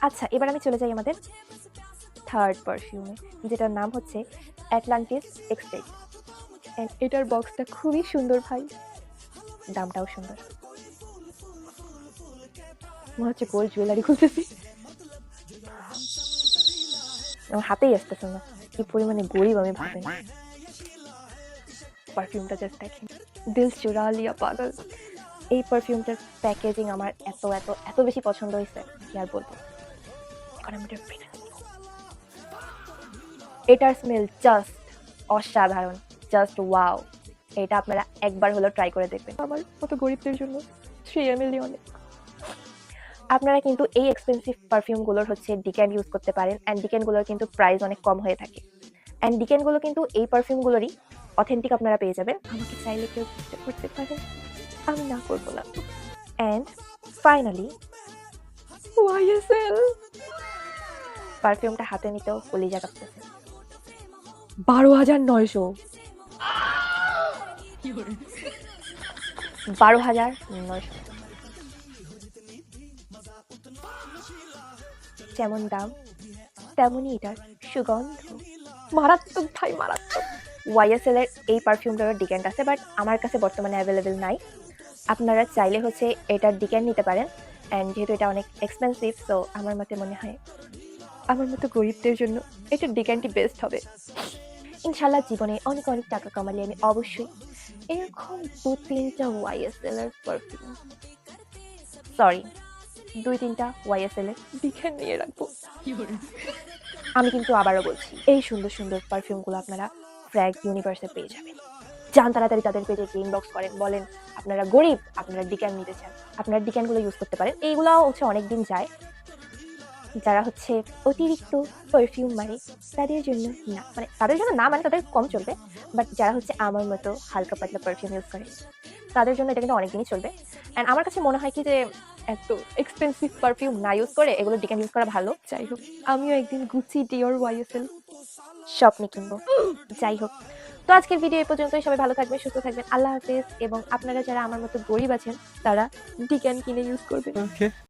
আচ্ছা, এবার আমি চলে যাই আমাদের থার্ড পারফিউমে, যেটার নাম হচ্ছে অ্যাটলান্টিস এক্সটেট। এটার বক্সটা খুবই সুন্দর ভাই, দামটাও সুন্দর। মনে হচ্ছে গোল্ড জুয়েলারি খুলতেছি, আমার হাতেই আসতেছে না, কি পরিমাণে গরিব আমি ভাবেন। পারফিউমটা জাস্ট দেখেন, দিল চুরা লিয়া পাগল। এই পারফিউমটার প্যাকেজিং আমার এত এত এত বেশি পছন্দ হয়েছে, কি আর বলবো। এখন আমি এটা ফিরে নেব। এটার স্মেল জাস্ট অসাধারণ, জাস্ট ওয়াও। এটা আপনারা একবার হলো ট্রাই করে দেখবেন। আমার মতো গরিবদের জন্য 3 ml অনেক। আপনারা কিন্তু এই এক্সপেন্সিভ পারফিউমগুলোর হচ্ছে ডিক্যান্ট ইউজ করতে পারেন, অ্যান্ড ডিক্যান্টগুলোর কিন্তু প্রাইস অনেক কম হয়ে থাকে। অ্যান্ড ডিক্যান্টগুলো কিন্তু এই পারফিউমগুলোরই অথেন্টিক আপনারা পেয়ে যাবেন। আমাকে চাইলে কেউ চেষ্টা করতে পারেন, আমি না করবো না। অ্যান্ড ফাইনালি YSL পারফিউমটা হাতে নিতেও কলিজা কাঁপতেছে। 12,900, 12,900। যেমন দাম তেমনই এটার সুগন্ধ, মারাত্মক ভাই, মারাত্মক। YSL এর এই পারফিউমটার ডিক্যান্ট আছে, বাট আমার কাছে বর্তমানে অ্যাভেলেবেল নাই। আপনারা চাইলে হচ্ছে এটার ডিক্যান্ট নিতে পারেন, অ্যান্ড যেহেতু এটা অনেক এক্সপেন্সিভ, সো আমার মতে মনে হয় আমার মতো গরিবদের জন্য এটার ডিক্যান্টই বেস্ট হবে। ইনশাল্লাহ জীবনে অনেক অনেক টাকা কামালে আমি অবশ্যই এরকম 2-3টা YSL এর পারফিউম, সরি 2-3টা YSL এর ডিক্যান্ট নিয়ে রাখবো। আমি কিন্তু আবারও বলছি, এই সুন্দর সুন্দর পারফিউমগুলো আপনারা ফ্র্যাগ ইউনিভার্সে পেয়ে যাবেন। যান তাড়াতাড়ি তাদের পেজে গিয়ে ইনবক্স করেন, বলেন আপনারা গরিব, আপনারা ডিক্যান্ট নিতে চান, আপনারা ডিক্যান্টগুলো ইউজ করতে পারেন। এইগুলাও হচ্ছে অনেকদিন যায়। যারা হচ্ছে অতিরিক্ত পারফিউম মানে তাদের জন্য না, মানে তাদের জন্য না, মানে তাদের কম চলবে। বাট যারা হচ্ছে আমার মতো হালকা পাতলা পারফিউম ইউজ করে তাদের জন্য এটা কিন্তু অনেকদিনই চলবে। অ্যান্ড আমার কাছে মনে হয় কি যে এত এক্সপেন্সিভ পারফিউম না ইউজ করে এগুলো ডিক্যান্ট ইউজ করা ভালো। যাই হোক, আমিও একদিন গুচি, ডিওর, YSL স্বপ্নে কিনবো। যাই হোক, তো আজকের ভিডিও এই পর্যন্তই। সবাই ভালো থাকবেন, সুস্থ থাকবেন, আল্লাহ হাফেজ। এবং আপনারা যারা আমার মতো গরিব আছেন তারা ডিক্যান্ট কিনে ইউজ করবেন।